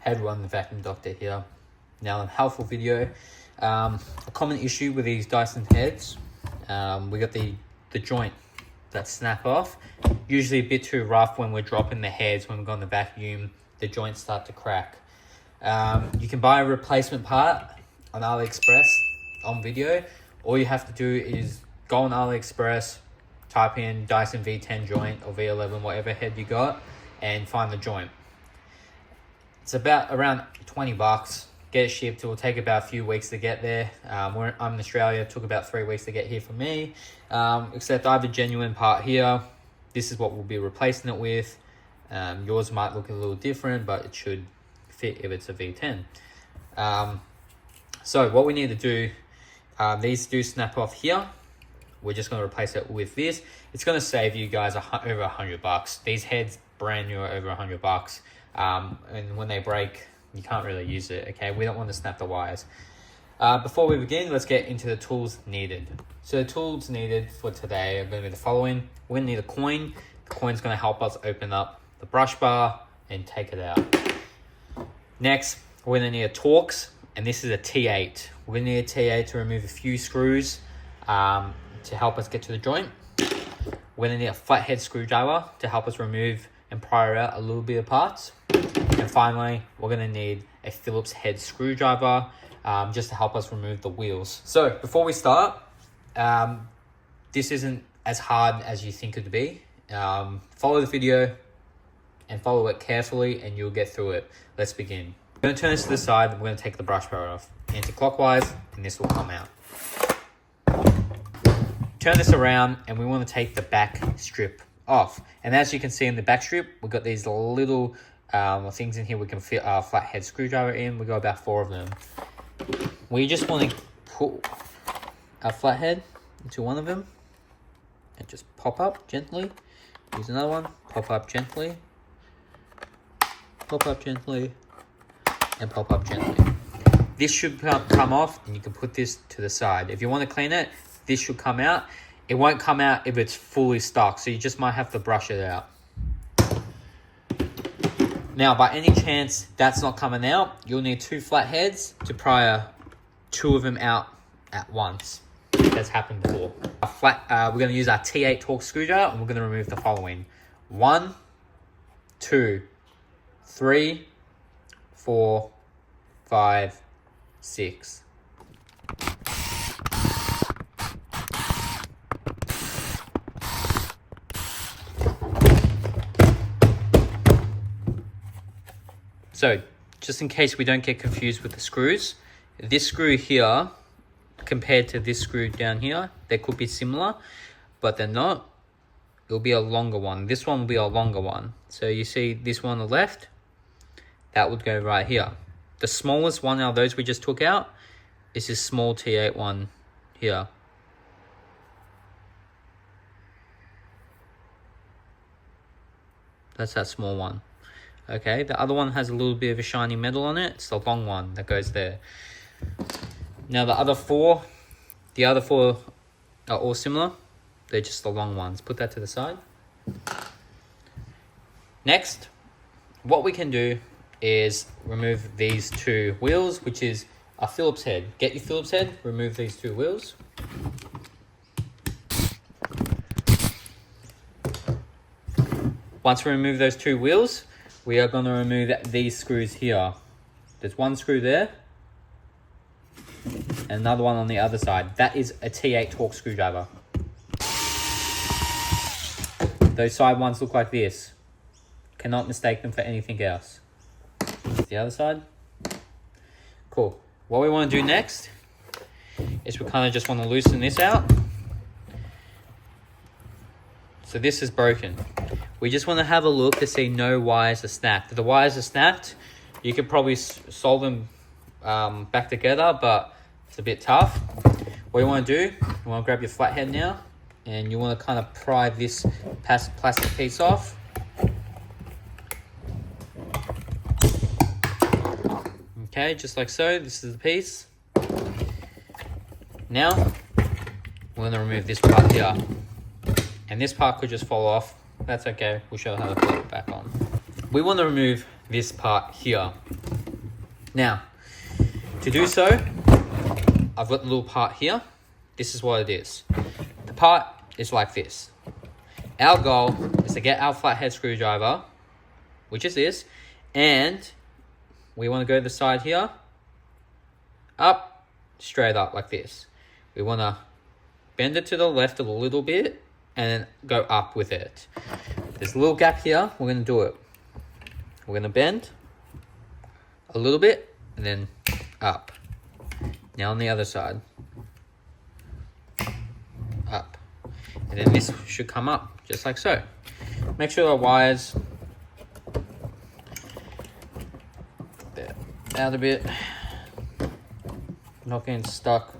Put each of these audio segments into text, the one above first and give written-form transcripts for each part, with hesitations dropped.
Hey everyone, the Vacuum Doctor here. Now, a helpful video. A common issue with these Dyson heads, we got the joint that snap off. Usually a bit too rough when we're dropping the heads, when we're going to vacuum, the joints start to crack. You can buy a replacement part on AliExpress on video. All you have to do is go on AliExpress, type in Dyson V10 joint or V11, whatever head you got, and find the joint. It's about around 20 bucks. Get it shipped. It will take about a few weeks to get there. I'm in Australia. It took about 3 weeks to get here for me. Except I have a genuine part here. This is what we'll be replacing it with. Yours might look a little different, but it should fit if it's a V10. So what we need to do, these do snap off here. We're just going to replace it with this. It's going to save you guys over 100 bucks. These heads brand new are over 100 bucks. And when they break, you can't really use it, okay? We don't want to snap the wires. Before we begin, let's get into the tools needed. So the tools needed for today are going to be the following. We're going to need a coin. The coin's going to help us open up the brush bar and take it out. Next, we're going to need a Torx, and this is a T8. We're going to need a T8 to remove a few screws to help us get to the joint. We're going to need a flathead screwdriver to help us remove and pry out a little bit of parts. And finally, we're going to need a Phillips head screwdriver just to help us remove the wheels. So before we start, this isn't as hard as you think it would be. Follow the video and follow it carefully and you'll get through it. Let's begin. I'm going to turn this to the side. We're going to take the brush bar off anti-clockwise and this will come out. Turn this around and we want to take the back strip off. And as you can see in the back strip, we've got these little things in here we can fit our flathead screwdriver in. We got about 4 of them. We just want to put our flathead into one of them and just pop up gently. Use another one, pop up gently, pop up gently, and pop up gently. This should come off and you can put this to the side. If you want to clean it, this should come out. It won't come out if it's fully stuck, so you just might have to brush it out. Now, by any chance that's not coming out, you'll need 2 flatheads to pry 2 of them out at once. That's happened before. We're going to use our T8 Torx screwdriver and we're going to remove the following. 1, 2, 3, 4, 5, 6. So, just in case we don't get confused with the screws, this screw here, compared to this screw down here, they could be similar, but they're not. It'll be a longer one. This one will be a longer one. So you see this one on the left, that would go right here. The smallest one out of those we just took out is this small T8 one here. That's that small one. Okay, the other one has a little bit of a shiny metal on it. It's the long one that goes there. Now the other four are all similar. They're just the long ones. Put that to the side. Next, what we can do is remove these 2 wheels, which is a Phillips head. Get your Phillips head, remove these 2 wheels. Once we remove those 2 wheels, we are going to remove these screws here. There's 1 screw there and another one on the other side. That is a T8 Torx screwdriver. Those side ones look like this. Cannot mistake them for anything else. The other side. Cool. What we want to do next is we kind of just want to loosen this out. So this is broken. We just want to have a look to see no wires are snapped. If the wires are snapped, you could probably solve them back together, but it's a bit tough. What you want to do, you want to grab your flathead now, and you want to kind of pry this plastic piece off. Okay, just like so. This is the piece. Now, we're going to remove this part here. And this part could just fall off. That's okay. We'll show you how to put it back on. We want to remove this part here. Now, to do so, I've got the little part here. This is what it is. The part is like this. Our goal is to get our flathead screwdriver, which is this, and we want to go to the side here, up, straight up like this. We want to bend it to the left a little bit and then go up with it. There's a little gap here. We're going to do it. We're going to bend a little bit and then up. Now on the other side. Up. And then this should come up just like so. Make sure the wires they're out a bit. Not getting stuck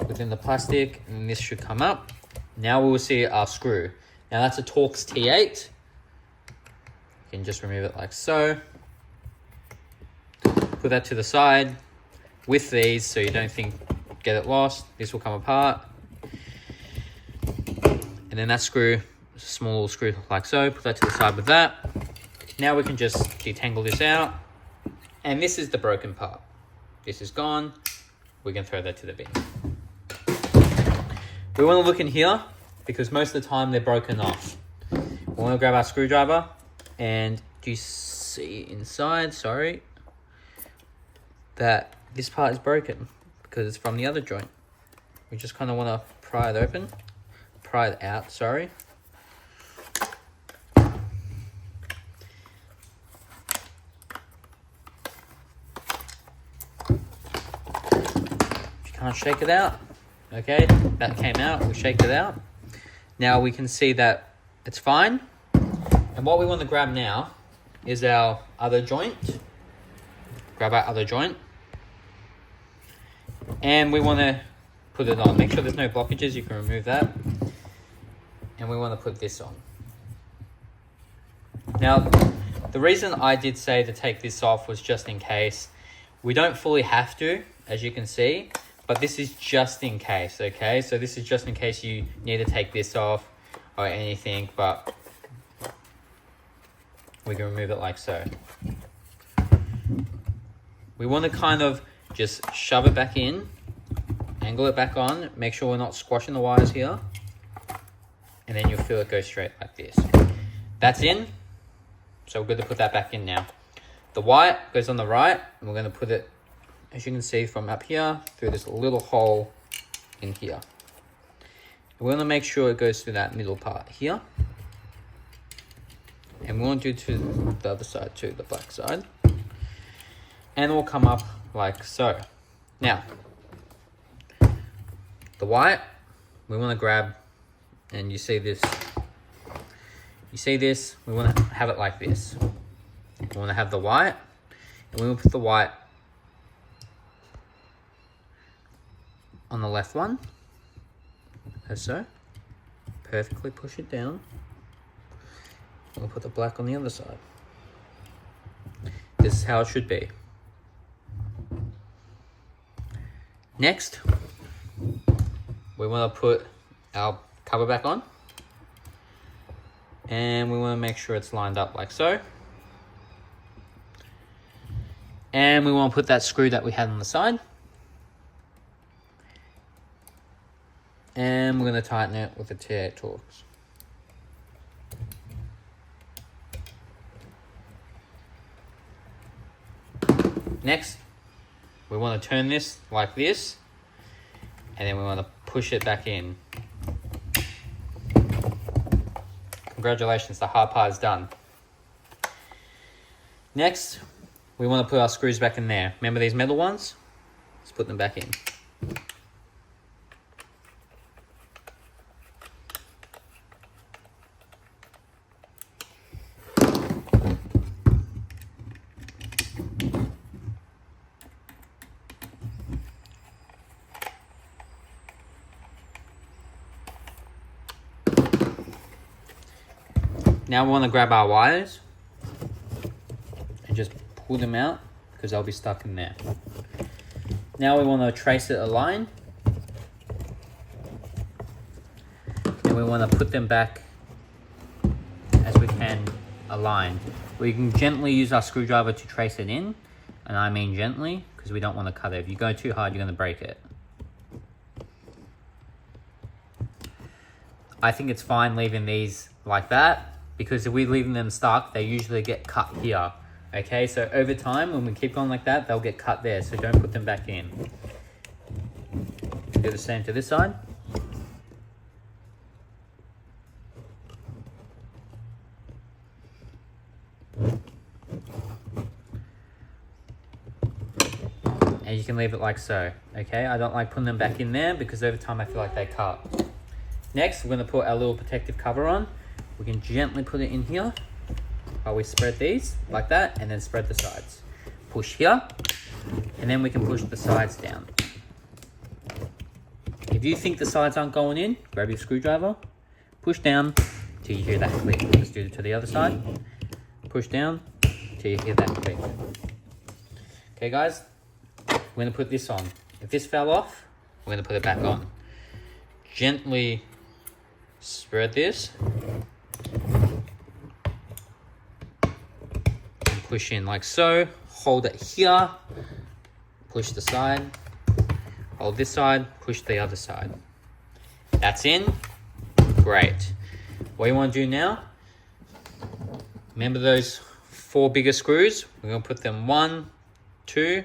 within the plastic, and this should come up. Now we will see our screw. Now that's a Torx T8. You can just remove it like so. Put that to the side with these so you don't get it lost. This will come apart. And then that screw, small little screw like so, put that to the side with that. Now we can just detangle this out. And this is the broken part. This is gone. We can throw that to the bin. We want to look in here because most of the time they're broken off. We want to grab our screwdriver, and do you see inside, sorry, that this part is broken because it's from the other joint. We just kind of want to pry it open, pry it out, sorry. If you can't shake it out, okay, that came out, we shake it out. Now we can see that it's fine. And what we want to grab now is our other joint. Grab our other joint. And we want to put it on. Make sure there's no blockages, you can remove that. And we want to put this on. Now, the reason I did say to take this off was just in case. We don't fully have to, as you can see. But this is just in case, okay? So this is just in case you need to take this off or anything, but we can remove it like so. We want to kind of just shove it back in, angle it back on, make sure we're not squashing the wires here, and then you'll feel it go straight like this. That's in, so we're good to put that back in now. The white goes on the right, and we're going to put it, as you can see from up here, through this little hole in here. We want to make sure it goes through that middle part here. And we want to do to the other side too, the black side. And it will come up like so. Now, the white, we want to grab, and you see this. You see this, we want to have it like this. We want to have the white, and we will put the white on the left one, as so. Perfectly push it down. We'll put the black on the other side. This is how it should be. Next, we want to put our cover back on. And we want to make sure it's lined up like so. And we want to put that screw that we had on the side. And we're going to tighten it with a T8 Torx. Next, we want to turn this like this, and then we want to push it back in. Congratulations, the hard part is done. Next, we want to put our screws back in there. Remember these metal ones? Let's put them back in. Now we want to grab our wires and just pull them out because they'll be stuck in there. Now we want to trace it a line, and we want to put them back as we can align. We can gently use our screwdriver to trace it in, and I mean gently, because we don't want to cut it. If you go too hard, you're going to break it. I think it's fine leaving these like that, because if we're leaving them stuck, they usually get cut here. Okay, so over time, when we keep going like that, they'll get cut there, so don't put them back in. Do the same to this side. And you can leave it like so, okay? I don't like putting them back in there because over time I feel like they cut. Next, we're gonna put our little protective cover on. We can gently put it in here while we spread these like that, and then spread the sides. Push here, and then we can push the sides down. If you think the sides aren't going in, grab your screwdriver, push down till you hear that click. Let's do it to the other side. Push down till you hear that click. Okay guys, we're gonna put this on. If this fell off, we're gonna put it back on. Gently spread this. And push in like so. Hold it here. Push the side. Hold this side. Push the other side. That's in. Great. What you want to do now, remember those 4 bigger screws? We're going to put them 1, 2,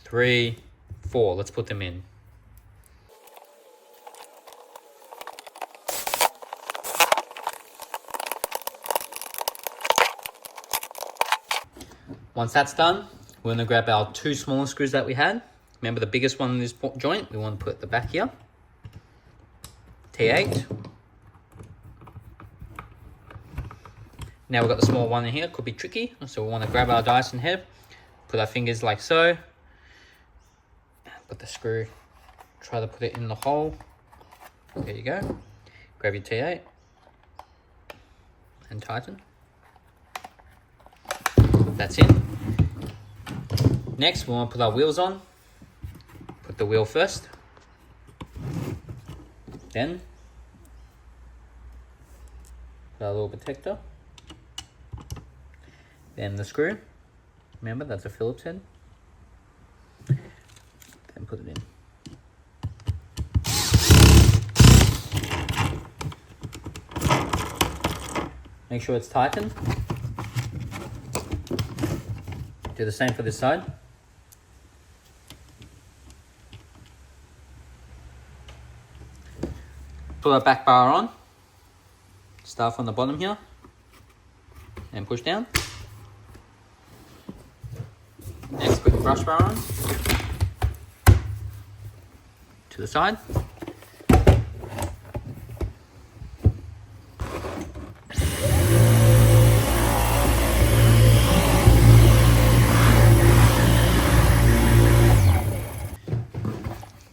3, 4. Let's put them in. Once that's done, we're going to grab our 2 smaller screws that we had. Remember the biggest one in this joint, we want to put at the back here. T8. Now we've got the small one in here, could be tricky. So we want to grab our Dyson head, put our fingers like so. Put the screw, try to put it in the hole. There you go. Grab your T8 and tighten. That's in. Next, we want to put our wheels on. Put the wheel first. Then, put our little protector. Then the screw. Remember, that's a Phillips head. Then put it in. Make sure it's tightened. Do the same for this side. Put our back bar on. Start from the bottom here. And push down. Next, put the brush bar on. To the side.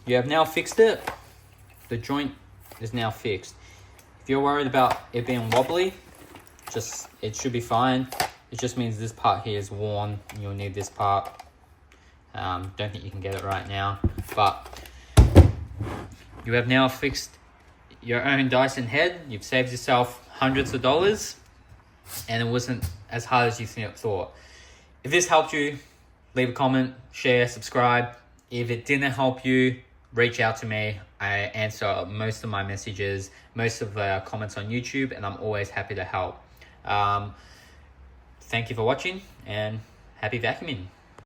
You have now fixed it. The joint is now fixed. If you're worried about it being wobbly, it should be fine. It just means this part here is worn and you'll need this part. Don't think you can get it right now, but you have now fixed your own Dyson head. You've saved yourself hundreds of dollars and it wasn't as hard as you thought. If this helped you, leave a comment, share, subscribe. If it didn't help you, reach out to me. I answer most of my messages, most of the comments on YouTube, and I'm always happy to help. Thank you for watching and happy vacuuming.